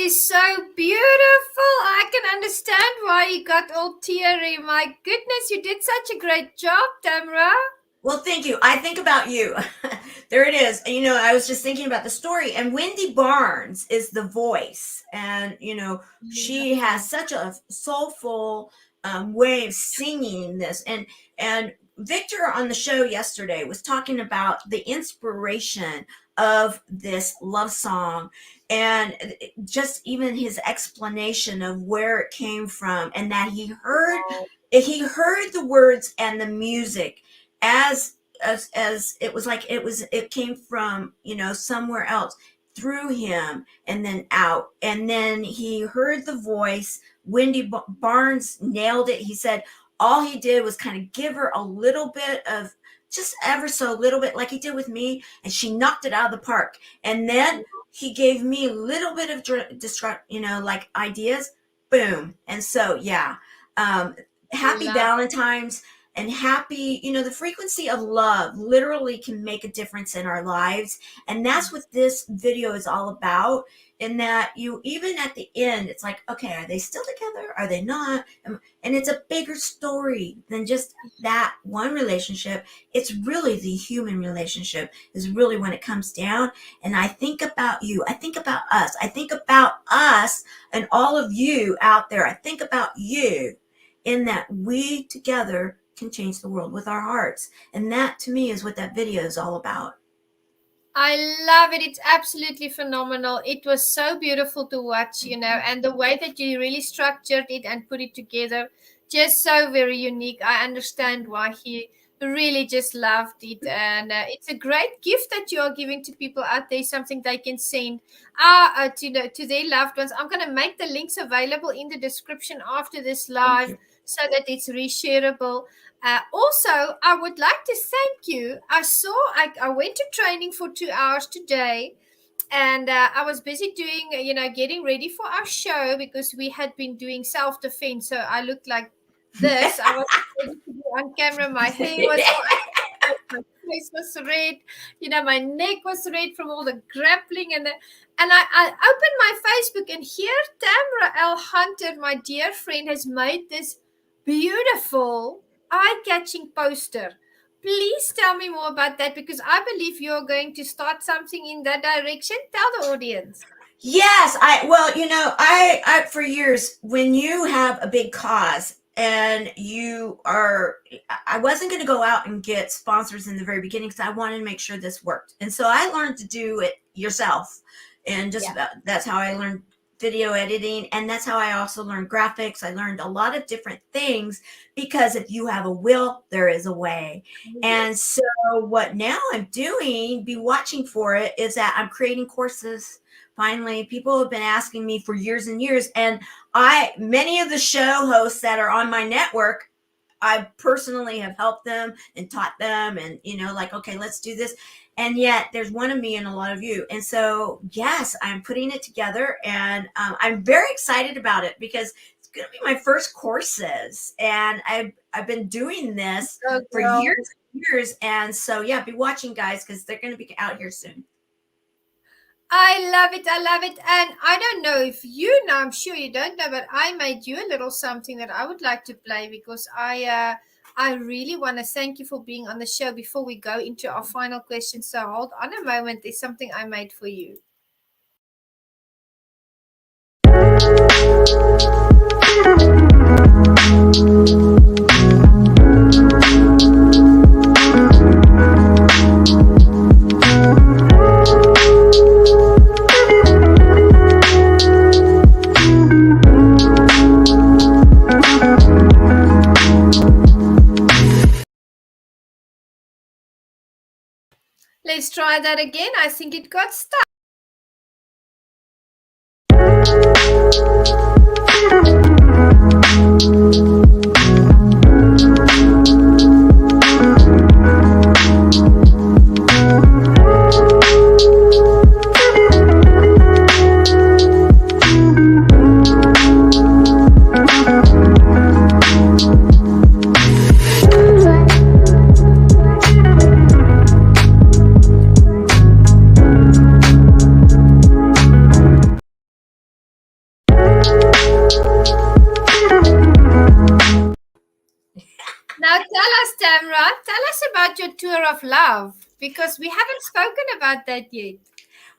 is so beautiful. I can understand why you got all teary. My goodness, you did such a great job, Tamara. Well, thank you. I think about you. There it is. You know, I was just thinking about the story, and Wendy Barnes is the voice, and you know, she has such a soulful way of singing this. And Victor on the show yesterday was talking about the inspiration of this love song, and just even his explanation of where it came from, and that he heard the words and the music as it was like it came from, you know, somewhere else through him and then out, and then he heard the voice. Wendy Barnes nailed it. He said all he did was kind of give her a little bit of, just ever so little bit, like he did with me, and she knocked it out of the park. And then he gave me a little bit of you know, like ideas, boom. And so yeah, happy Valentine's. And happy, you know, the frequency of love literally can make a difference in our lives. And that's what this video is all about. In that, you, even at the end, it's like, okay, are they still together? Are they not? And it's a bigger story than just that one relationship. It's really the human relationship is really when it comes down. And I think about you. I think about us. I think about us and all of you out there. I think about you, in that we together can change the world with our hearts. And that, to me, is what that video is all about. I love it. It's absolutely phenomenal. It was so beautiful to watch, you know, and the way that you really structured it and put it together, just so very unique. I understand why he really just loved it. And it's a great gift that you are giving to people out there, something they can send to their loved ones. I'm going to make the links available in the description after this live so that it's reshareable. Also, I would like to thank you. I went to training for 2 hours today, and I was busy doing, you know, getting ready for our show because we had been doing self-defense. So I looked like this. I was ready to be on camera. My hair was all, my face was red. You know, my neck was red from all the grappling. And I opened my Facebook, and here Tamara L Hunter, my dear friend, has made this beautiful eye-catching poster. Please tell me more about that, because I believe you're going to start something in that direction. Tell the audience. Yes, well, you know, I for years, when you have a big cause and I wasn't going to go out and get sponsors in the very beginning because I wanted to make sure this worked. And so I learned to do it yourself. And that's how I learned video editing, and that's how I also learned graphics. I learned a lot of different things, because if you have a will, there is a way. And so what now I'm doing, be watching for it, is that I'm creating courses. Finally, people have been asking me for years and years, and many of the show hosts that are on my network, I personally have helped them and taught them, and, you know, like, okay, let's do this. And yet there's one of me and a lot of you. And so, yes, I'm putting it together, and I'm very excited about it, because it's going to be my first courses. And I've been doing this for years and years. And so, yeah, be watching, guys, because they're going to be out here soon. I love it. I love it. And I don't know if you know, I'm sure you don't know, but I made you a little something that I would like to play, because I really want to thank you for being on the show before we go into our final question. So hold on a moment. There's something I made for you. Let's try that again. I think it got stuck. Now tell us, Tamara, tell us about your tour of love, because we haven't spoken about that yet.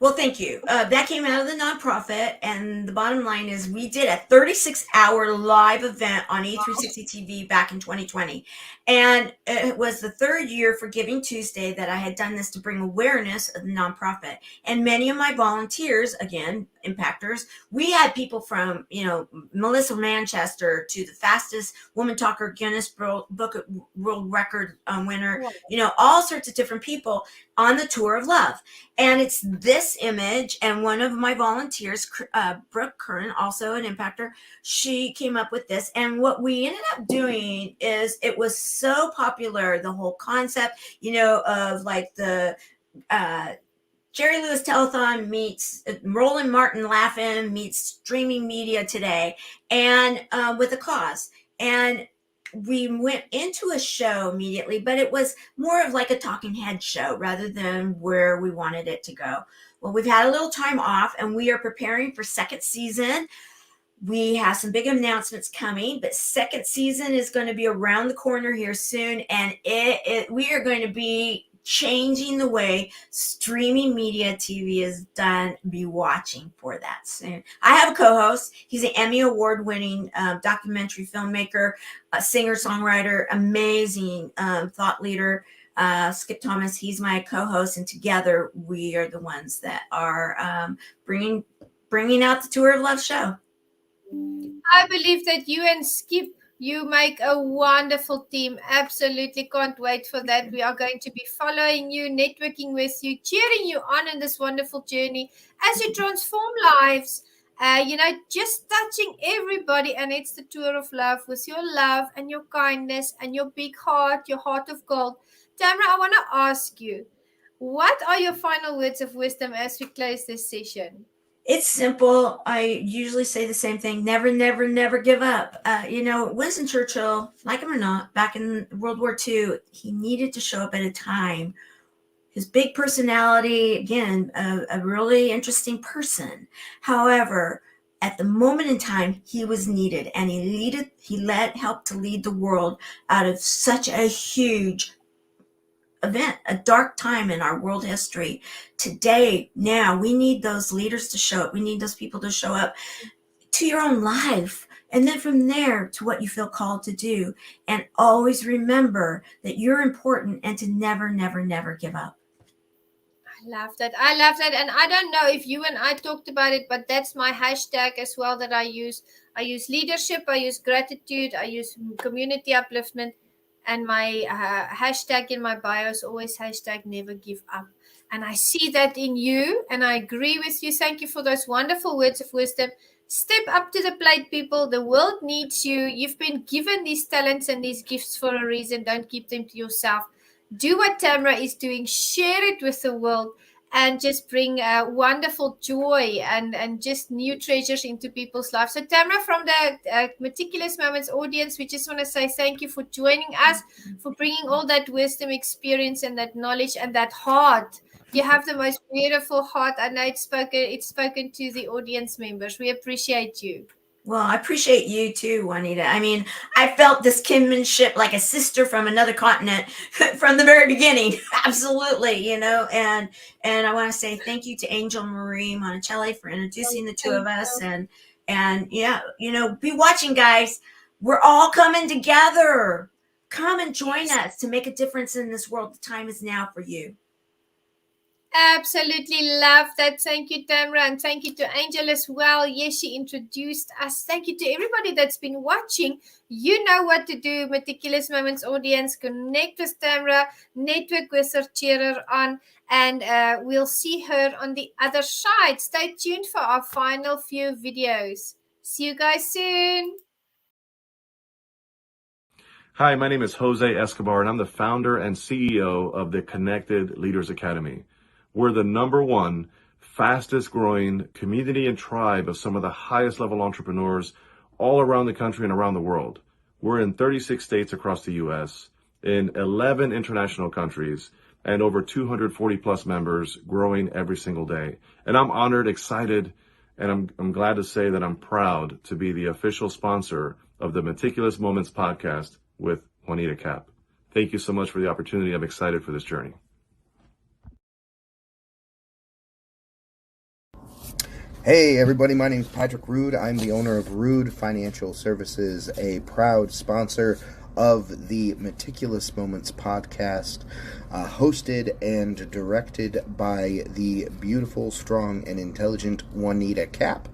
Well, thank you. That came out of the nonprofit, and the bottom line is we did a 36-hour live event on E360 TV back in 2020. And it was the third year for Giving Tuesday that I had done this to bring awareness of the nonprofit. And many of my volunteers, again, impactors, we had people from, Melissa Manchester to the fastest woman talker, Guinness Book of World Record winner, all sorts of different people on the tour of love. And it's this image, and one of my volunteers, Brooke Curran, also an impactor, she came up with this. And what we ended up doing is, it was so popular, the whole concept, of like the Jerry Lewis Telethon meets Roland Martin Laugh-In meets streaming media today, and with a cause. And we went into a show immediately, but it was more of like a talking head show rather than where we wanted it to go. Well, we've had a little time off, and we are preparing for second season. We have some big announcements coming, but second season is going to be around the corner here soon, and we are going to be changing the way streaming media TV is done. Be watching for that soon. I have a co-host. He's an Emmy award-winning documentary filmmaker, a singer-songwriter, amazing thought leader, Skip Thomas. He's my co-host, and together we are the ones that are bringing out the Tour of Love show. I believe that you and Skip, you make a wonderful team. Absolutely can't wait for that. We are going to be following you, networking with you, cheering you on in this wonderful journey as you transform lives. Just touching everybody, and it's the Tour of Love with your love and your kindness and your big heart, your heart of gold. Tamara, I want to ask you, what are your final words of wisdom as we close this session? It's simple. I usually say the same thing. Never, never, never give up. Winston Churchill, like him or not, back in World War II, he needed to show up at a time. His big personality, again, a really interesting person. However, at the moment in time, he was needed, and he helped to lead the world out of such a huge event, a dark time in our world history. Today, now, we need those leaders to show up. We need those people to show up to your own life, and then from there to what you feel called to do. And always remember that you're important, and to never, never, never give up. I love that. And I don't know if you and I talked about it, but that's my hashtag as well that I use. I use leadership, I use gratitude, I use community upliftment. And my hashtag in my bio is always hashtag never give up. And I see that in you, and I agree with you. Thank you for those wonderful words of wisdom. Step up to the plate, people. The world needs you. You've been given these talents and these gifts for a reason. Don't keep them to yourself. Do what Tamara is doing. Share it with the world, and just bring wonderful joy and just new treasures into people's lives. So Tamara, from the Meticulous Moments audience, we just want to say thank you for joining us, for bringing all that wisdom, experience, and that knowledge, and that heart. You have the most beautiful heart. I know it's spoken to the audience members. We appreciate you. Well, I appreciate you too, Juanita. I mean, I felt this kinship like a sister from another continent from the very beginning. Absolutely, and I want to say thank you to Angel Marie Monticelli for introducing the two of us, and yeah, be watching, guys. We're all coming together. Come and join us to make a difference in this world. The time is now for you. Absolutely love that. Thank you, Tamara, and thank you to Angel as well. Yes, she introduced us. Thank you to everybody that's been watching. You know what to do, Meticulous Moments audience. Connect with Tamara, network with her, cheer her on, and we'll see her on the other side. Stay tuned for our final few videos. See you guys soon. Hi, my name is Jose Escobar, and I'm the founder and CEO of the Connected Leaders Academy. We're the #1 fastest growing community and tribe of some of the highest level entrepreneurs all around the country and around the world. We're in 36 states across the US, in 11 international countries, and over 240 plus members, growing every single day. And I'm honored, excited, and I'm glad to say that I'm proud to be the official sponsor of the Meticulous Moments podcast with Juanita Kapp. Thank you so much for the opportunity. I'm excited for this journey. Hey everybody, my name is Patrick Rude. I'm the owner of Rude Financial Services, a proud sponsor of the Meticulous Moments podcast, hosted and directed by the beautiful, strong, and intelligent Juanita Kapp.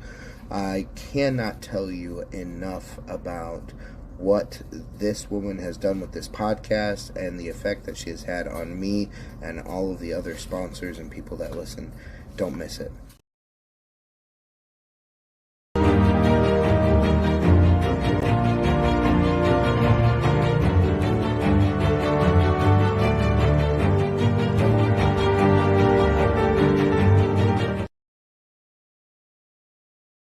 I cannot tell you enough about what this woman has done with this podcast and the effect that she has had on me and all of the other sponsors and people that listen. Don't miss it.